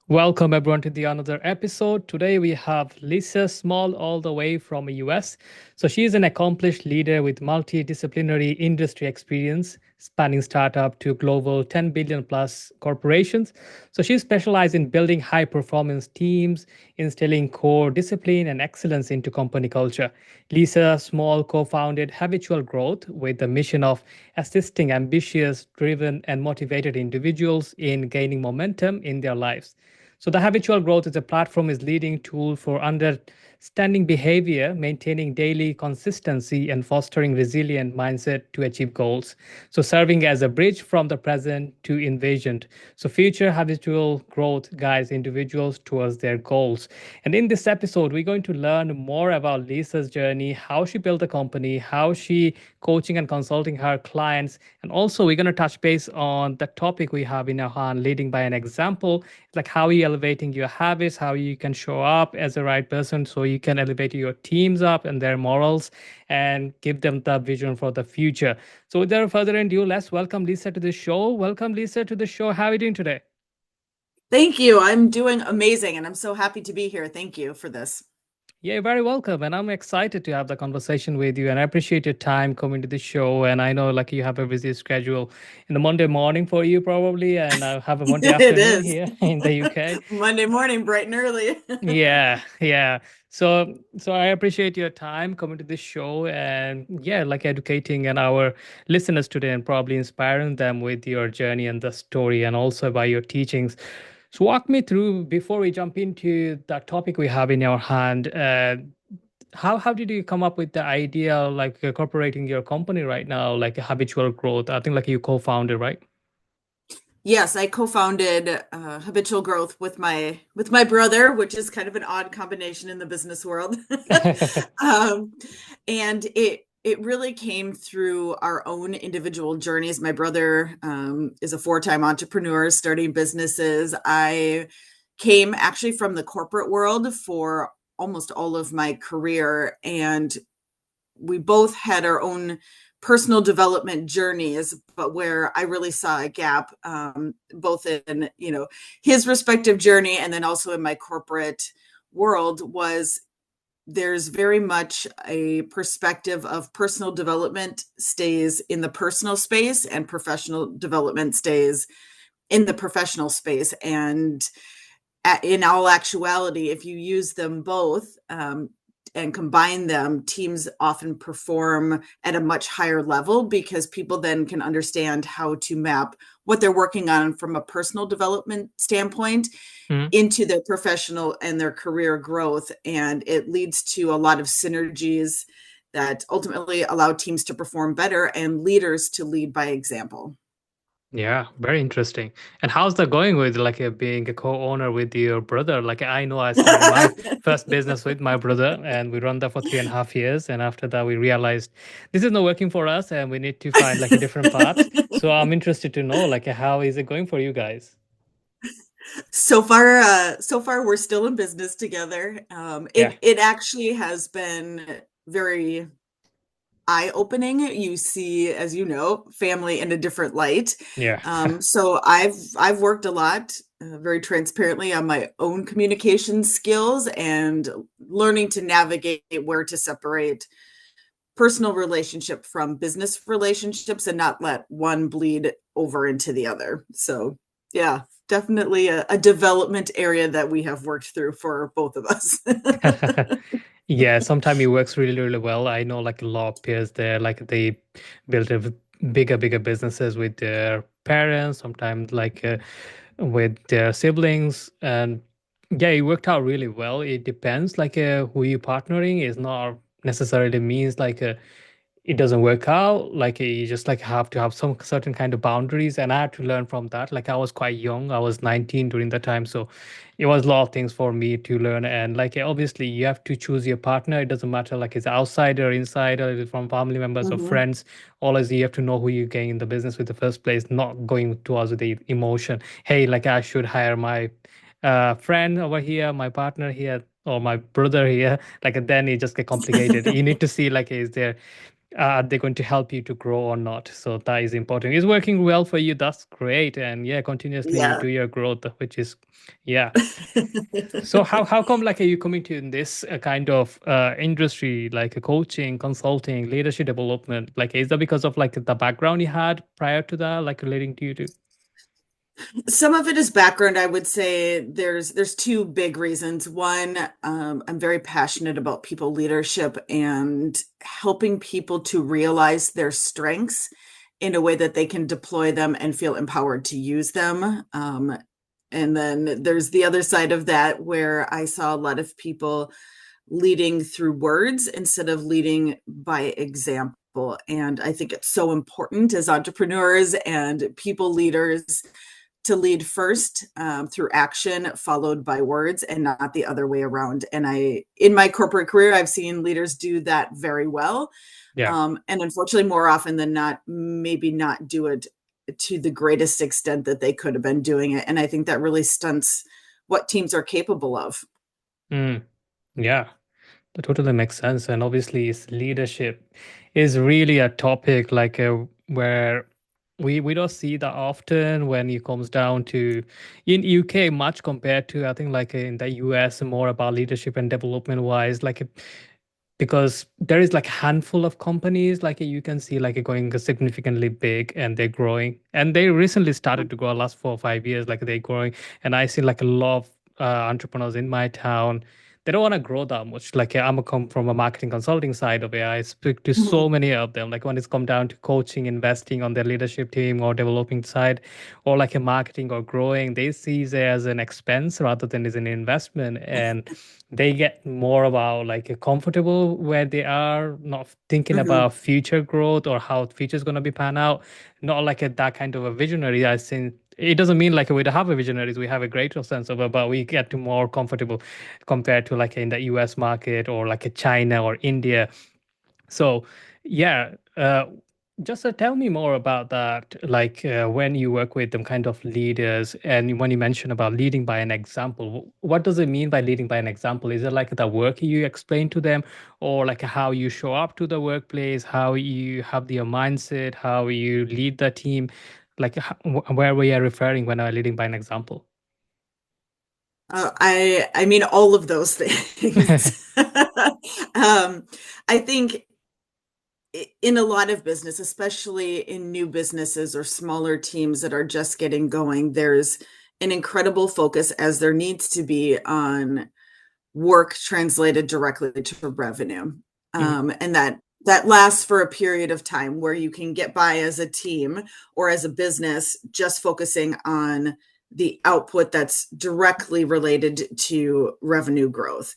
Welcome everyone to the another episode. Today we have Lisa Small all the way from the US. So she is an accomplished leader with multidisciplinary industry experience spanning startup to global 10 billion plus corporations. So she specializes in building high performance teams, instilling core discipline and excellence into company culture. Lisa Small co-founded Habitual Growth with the mission of assisting ambitious, driven and motivated individuals in gaining momentum in their lives. So the habitual growth is a platform is leading tool for understanding behavior, maintaining daily consistency, and fostering resilient mindset to achieve goals. So serving as a bridge from the present to envisioned. So future habitual growth guides individuals towards their goals. And in this episode, we're going to learn more about Lisa's journey, how she built the company, how she coaching and consulting her clients, and also we're going to touch base on the topic we have in our hand, leading by an example, like how you elevating your habits, how you can show up as a right person so you can elevate your teams up and their morals and give them the vision for the future. So without further ado, let's welcome Lisa to the show. Welcome Lisa to the show. How are you doing today? Thank you. I'm doing amazing and I'm so happy to be here. Thank you for this. Yeah, you're very welcome. And I'm excited to have the conversation with you. And I appreciate your time coming to the show. And I know like you have a busy schedule in the Monday morning for you probably. And I have a Monday It afternoon is. here in the UK. Monday morning, bright and early. Yeah. So I appreciate your time coming to this show and yeah, like educating and our listeners today and probably inspiring them with your journey and the story and also by your teachings. So walk me through before we jump into that topic we have in our hand. How did you come up with the idea of like incorporating your company right now, like a habitual growth? I think like you co-founded, right? Yes, I co-founded Habitual Growth with my brother, which is kind of an odd combination in the business world. um, and it really came through our own individual journeys. My brother is a four-time entrepreneur starting businesses. I came actually from the corporate world for almost all of my career, and we both had our own personal development journeys, but where I really saw a gap, both in his respective journey and then also in my corporate world, was there's very much a perspective of personal development stays in the personal space and professional development stays in the professional space. And in all actuality, if you use them both, and combine them, teams often perform at a much higher level because people then can understand how to map what they're working on from a personal development standpoint into their professional and their career growth. And it leads to a lot of synergies that ultimately allow teams to perform better and leaders to lead by example. Yeah, very interesting. And how's that going with like being a co-owner with your brother? Like I know I started my first business with my brother and we run that for 3.5 years. And after that we realized this is not working for us and we need to find like a different path. So I'm interested to know like how is it going for you guys? So far we're still in business together. Yeah. It actually has been very eye-opening. You see, as you know, family in a different light. Yeah. So I've worked a lot, very transparently, on my own communication skills and learning to navigate where to separate personal relationship from business relationships and not let one bleed over into the other. So yeah, definitely a development area that we have worked through for both of us. Yeah, sometimes it works really, really well. I know like a lot of peers there, like they build a bigger businesses with their parents, sometimes like with their siblings. And yeah, it worked out really well. It depends, like who you partnering is not necessarily means like it doesn't work out. Like you just like have to have some certain kind of boundaries. And I had to learn from that. Like I was quite young. I was 19 during that time. So it was a lot of things for me to learn. And like obviously you have to choose your partner. It doesn't matter like it's outside or inside or it's from family members or Mhm. friends. Always you have to know who you're getting in the business with the first place, not going towards the emotion. Hey, like I should hire my friend over here, my partner here, or my brother here. Like then it just get complicated. You need to see like is there are they going to help you to grow or not? So that is important. It's working well for you. That's great. And yeah, continuously Yeah. do your growth, which is, yeah. So how come like are you coming to in this kind of industry like coaching, consulting, leadership development? Like is that because of like the background you had prior to that, like relating to you to? Some of it is background. I would say there's two big reasons. One, I'm very passionate about people leadership and helping people to realize their strengths in a way that they can deploy them and feel empowered to use them. And then there's the other side of that where I saw a lot of people leading through words instead of leading by example. And I think it's so important as entrepreneurs and people leaders to lead first through action, followed by words, and not the other way around. And in my corporate career, I've seen leaders do that very well. Yeah. And unfortunately, more often than not, maybe not do it to the greatest extent that they could have been doing it. And I think that really stunts what teams are capable of. Mm, yeah. That totally makes sense. And obviously, leadership is really a topic like where we don't see that often when it comes down to in UK much compared to I think like in the US more about leadership and development wise like because there is like a handful of companies like you can see like going significantly big and they're growing and they recently started to grow last 4 or 5 years like they're growing and I see like a lot of entrepreneurs in my town they don't want to grow that much like I'm a come from a marketing consulting side of it I speak to so Mhm. many of them like when it's come down to coaching investing on their leadership team or developing side or like a marketing or growing they see it as an expense rather than as an investment and they get more about like comfortable where they are not thinking Mhm. about future growth or how future is going to be pan out not like that kind of a visionary I think it doesn't mean like we don't have a visionaries we have a greater sense of it but we get to more comfortable compared to like in the US market or like a China or India so, yeah, just tell me more about that. Like when you work with them kind of leaders, and when you mention about leading by an example, what does it mean by leading by an example? Is it like the work you explain to them, or like how you show up to the workplace, how you have your mindset, how you lead the team? Like where we are referring when I'm leading by an example? I mean all of those things. I think in a lot of business, especially in new businesses or smaller teams that are just getting going, there's an incredible focus, as there needs to be, on work translated directly to revenue. Mhm. And that lasts for a period of time where you can get by as a team or as a business, just focusing on the output that's directly related to revenue growth.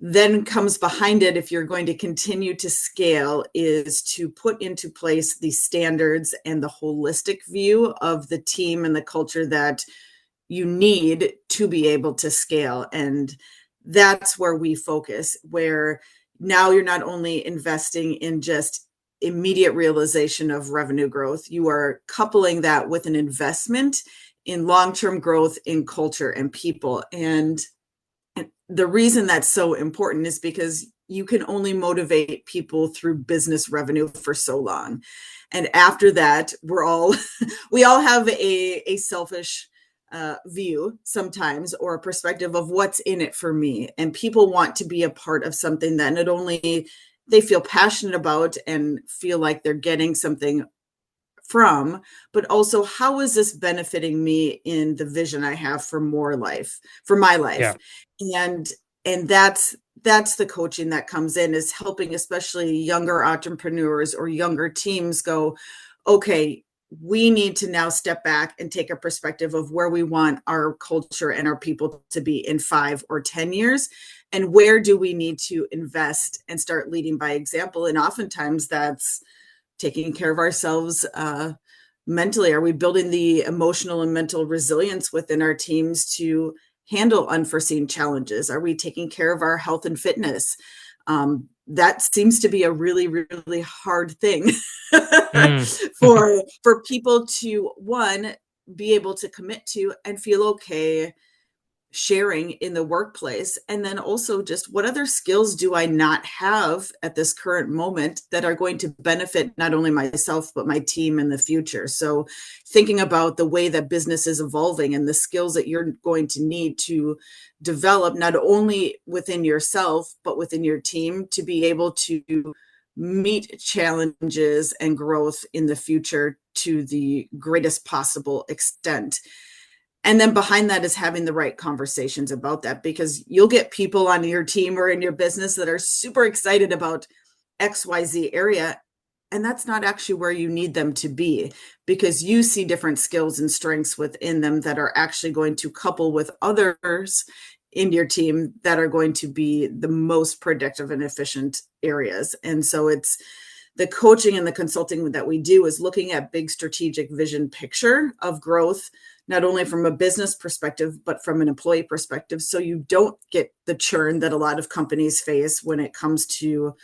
Then comes behind it, if you're going to continue to scale, is to put into place the standards and the holistic view of the team and the culture that you need to be able to scale. And that's where we focus, where now you're not only investing in just immediate realization of revenue growth, you are coupling that with an investment in long-term growth in culture and people. And the reason that's so important is because you can only motivate people through business revenue for so long. And after that, we all have a selfish view sometimes or a perspective of what's in it for me. And people want to be a part of something that not only they feel passionate about and feel like they're getting something from, but also how is this benefiting me in the vision I have for my life. Yeah. And that's the coaching that comes in, is helping especially younger entrepreneurs or younger teams go, okay, we need to now step back and take a perspective of where we want our culture and our people to be in 5 or 10 years, and where do we need to invest and start leading by example. And oftentimes that's taking care of ourselves mentally. Are we building the emotional and mental resilience within our teams to handle unforeseen challenges? Are we taking care of our health and fitness? That seems to be a really, really hard thing Mm. for people to, one, be able to commit to and feel okay sharing in the workplace? And then also just what other skills do I not have at this current moment that are going to benefit not only myself, but my team in the future? So thinking about the way that business is evolving and the skills that you're going to need to develop, not only within yourself, but within your team to be able to meet challenges and growth in the future to the greatest possible extent. And then behind that is having the right conversations about that, because you'll get people on your team or in your business that are super excited about XYZ area. And that's not actually where you need them to be, because you see different skills and strengths within them that are actually going to couple with others in your team that are going to be the most productive and efficient areas. And so it's the coaching and the consulting that we do is looking at big strategic vision picture of growth, not only from a business perspective, but from an employee perspective. So you don't get the churn that a lot of companies face when it comes to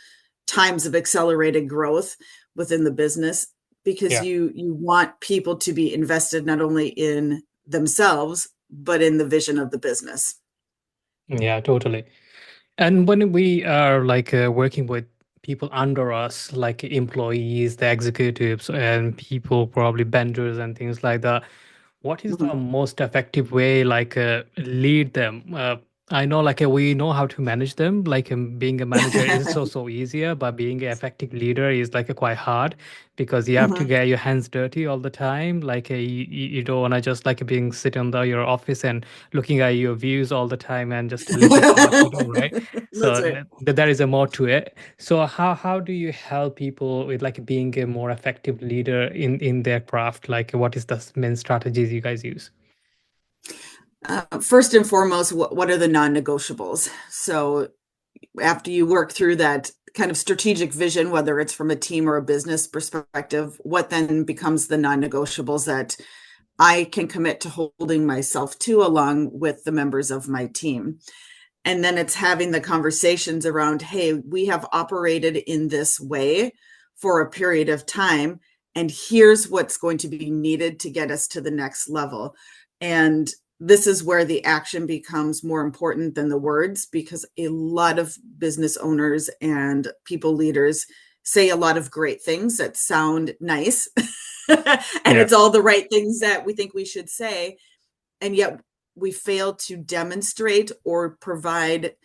times of accelerated growth within the business, because Yeah. you want people to be invested not only in themselves, but in the vision of the business. Yeah, totally. And when we are like working with people under us, like employees, the executives, and people, probably vendors and things like that, what is the Mhm. most effective way, like lead them? I know, like we know how to manage them. Like being a manager is so easier, but being an effective leader is like quite hard because you have to Mhm. get your hands dirty all the time. Like you don't wanna just like being sitting in your office and looking at your views all the time and just telling people what to do, right? So That's right. there is a more to it. So how do you help people with like being a more effective leader in their craft? Like what is the main strategies you guys use? First and foremost, what are the non-negotiables? So after you work through that kind of strategic vision, whether it's from a team or a business perspective, what then becomes the non-negotiables that I can commit to holding myself to along with the members of my team? And then it's having the conversations around, hey, we have operated in this way for a period of time, and here's what's going to be needed to get us to the next level. And this is where the action becomes more important than the words, because a lot of business owners and people leaders say a lot of great things that sound nice. And Yeah. it's all the right things that we think we should say. And yet we fail to demonstrate or provide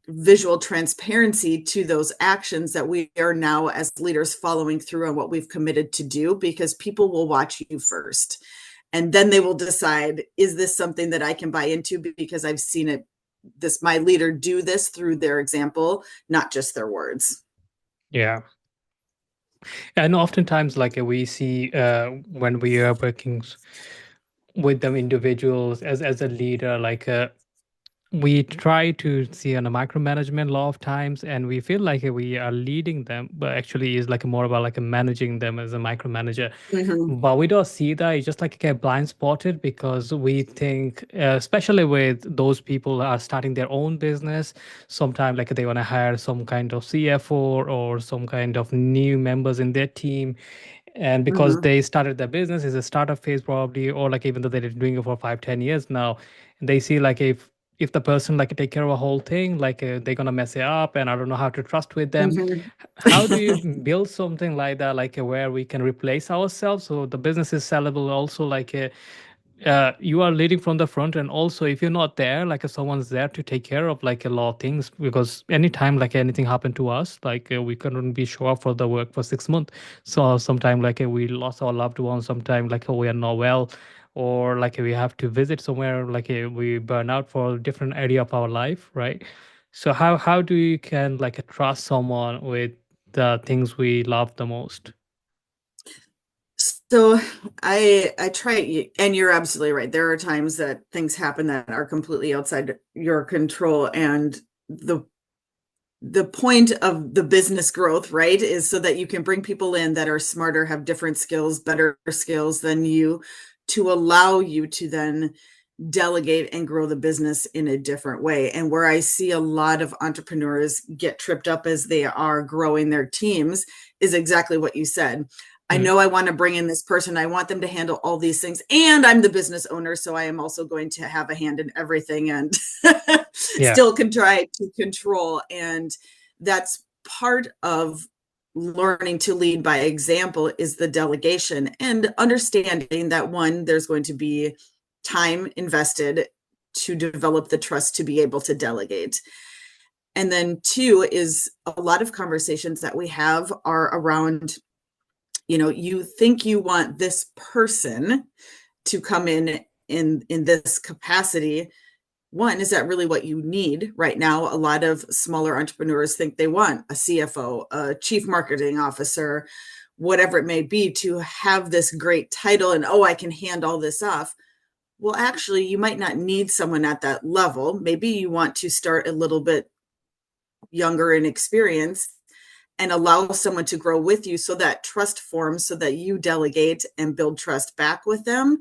visual transparency to those actions that we are now as leaders following through on what we've committed to do, because people will watch you first. And then they will decide, is this something that I can buy into because I've seen it, my leader do this through their example, not just their words. Yeah. And oftentimes, like we see when we are working with them individuals as a leader, like we try to see on a micromanagement a lot of times, and we feel like we are leading them, but actually is like more about like managing them as a micromanager. Mm-hmm. But we don't see that. It's just like get blind spotted because we think, especially with those people that are starting their own business, sometimes like they want to hire some kind of CFO or some kind of new members in their team, and because Mm-hmm. they started their business is a startup phase probably, or like even though they've been doing it for 5-10 years now, they see like if the person like take care of a whole thing, like they're gonna mess it up and I don't know how to trust with them. How do you Mm-hmm. build something like that, like where we can replace ourselves so the business is sellable also, like you are leading from the front, and also if you're not there, like if someone's there to take care of like a lot of things, because anytime like anything happened to us, like we couldn't be sure for the work for 6 months. So sometime like we lost our loved ones, sometime like we are not well, or like we have to visit somewhere, like we burn out for a different area of our life, right? So how do you can like trust someone with the things we love the most? So I try, and you're absolutely right. There are times that things happen that are completely outside your control, and the point of the business growth, right, is so that you can bring people in that are smarter, have different skills, better skills than you, to allow you to then delegate and grow the business in a different way. And where I see a lot of entrepreneurs get tripped up as they are growing their teams is exactly what you said. I know I want to bring in this person. I want them to handle all these things. And I'm the business owner. So I am also going to have a hand in everything and Yeah. still can try to control. And that's part of learning to lead by example is the delegation and understanding that one, there's going to be time invested to develop the trust to be able to delegate. And then two is a lot of conversations that we have are around, you think you want this person to come in this capacity. One, is that really what you need right now? A lot of smaller entrepreneurs think they want a CFO, a chief marketing officer, whatever it may be, to have this great title and, oh, I can hand all this off. Well, actually, you might not need someone at that level. Maybe you want to start a little bit younger in experience and allow someone to grow with you so that trust forms, so that you delegate and build trust back with them.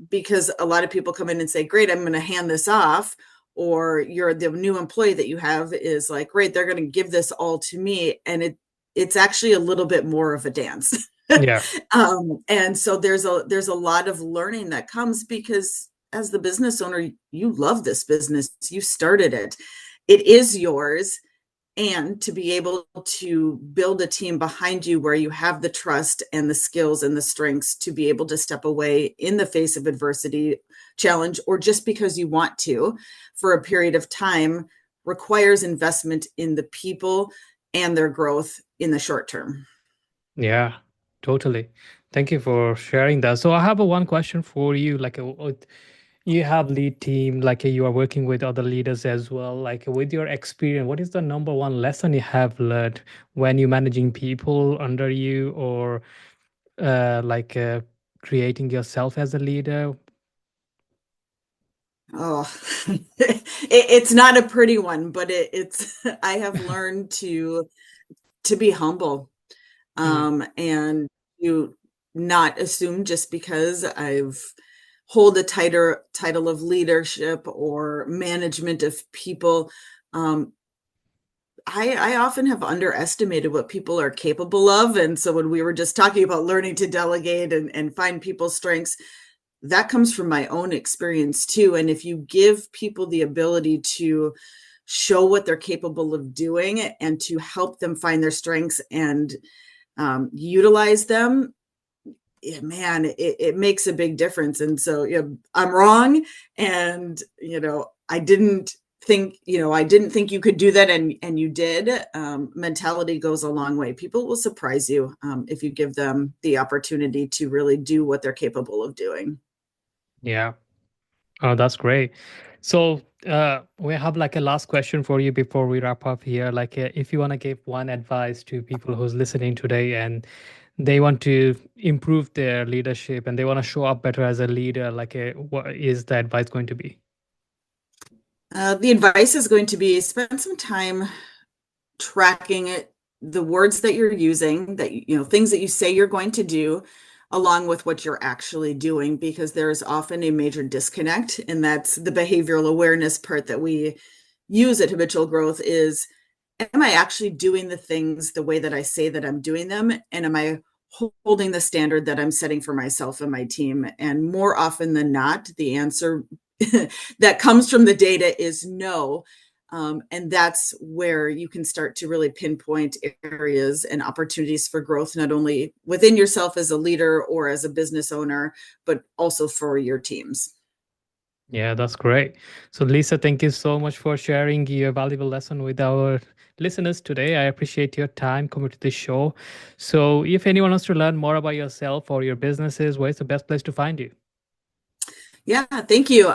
Because a lot of people come in and say, great, I'm going to hand this off. Or the new employee that you have is like, great, they're going to give this all to me. And it's actually a little bit more of a dance. Yeah. And so there's a lot of learning that comes because as the business owner, you love this business. You started it. It is yours. And to be able to build a team behind you where you have the trust and the skills and the strengths to be able to step away in the face of adversity, challenge, or just because you want to for a period of time requires investment in the people and their growth in the short term. Yeah, totally. Thank you for sharing that. So I have a one question for you. You have lead team, you are working with other leaders as well. Like with your experience, what is the number one lesson you have learned when you're managing people under you, or like creating yourself as a leader? Oh, it's not a pretty one, but it's I have learned to be humble, Mm, and to not assume just because I've hold a tighter title of leadership or management of people. Um, I often have underestimated what people are capable of. And so when we were just talking about learning to delegate and find people's strengths, that comes from my own experience too. And if you give people the ability to show what they're capable of doing and to help them find their strengths and utilize them, yeah, man, it makes a big difference. And so, I'm wrong. And, I didn't think you could do that. And you did. Mentality goes a long way. People will surprise you if you give them the opportunity to really do what they're capable of doing. yeah. Oh, that's great. So we have like a last question for you before we wrap up here. If you want to give one advice to people who's listening today and they want to improve their leadership and they want to show up better as a leader, what is the advice going to be? The advice is going to be spend some time tracking it, the words that you're using, that things that you say you're going to do, along with what you're actually doing, because there is often a major disconnect. And that's the behavioral awareness part that we use at Habitual Growth is, am I actually doing the things the way that I say that I'm doing them? And am I holding the standard that I'm setting for myself and my team? And more often than not, the answer that comes from the data is no. And that's where you can start to really pinpoint areas and opportunities for growth, not only within yourself as a leader or as a business owner, but also for your teams. Yeah, that's great. So, Lisa, thank you so much for sharing your valuable lesson with our listeners today. I appreciate your time coming to the show. So, if anyone wants to learn more about yourself or your businesses, where's the best place to find you? Yeah, thank you.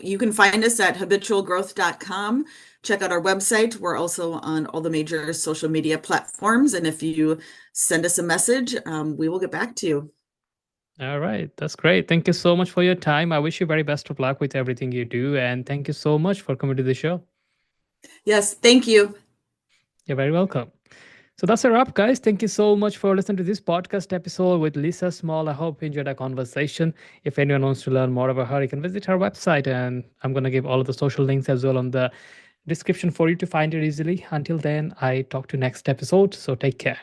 You can find us at habitualgrowth.com. Check out our website. We're also on all the major social media platforms. And if you send us a message, we will get back to you. All right, that's great. Thank you so much for your time. I wish you very best of luck with everything you do. And thank you so much for coming to the show. Yes, thank you. You're very welcome. So that's a wrap, guys. Thank you so much for listening to this podcast episode with Lisa Small. I hope you enjoyed our conversation. If anyone wants to learn more about her, you can visit her website, and I'm going to give all of the social links as well on the description for you to find it easily. Until then, I talk to you next episode. So take care.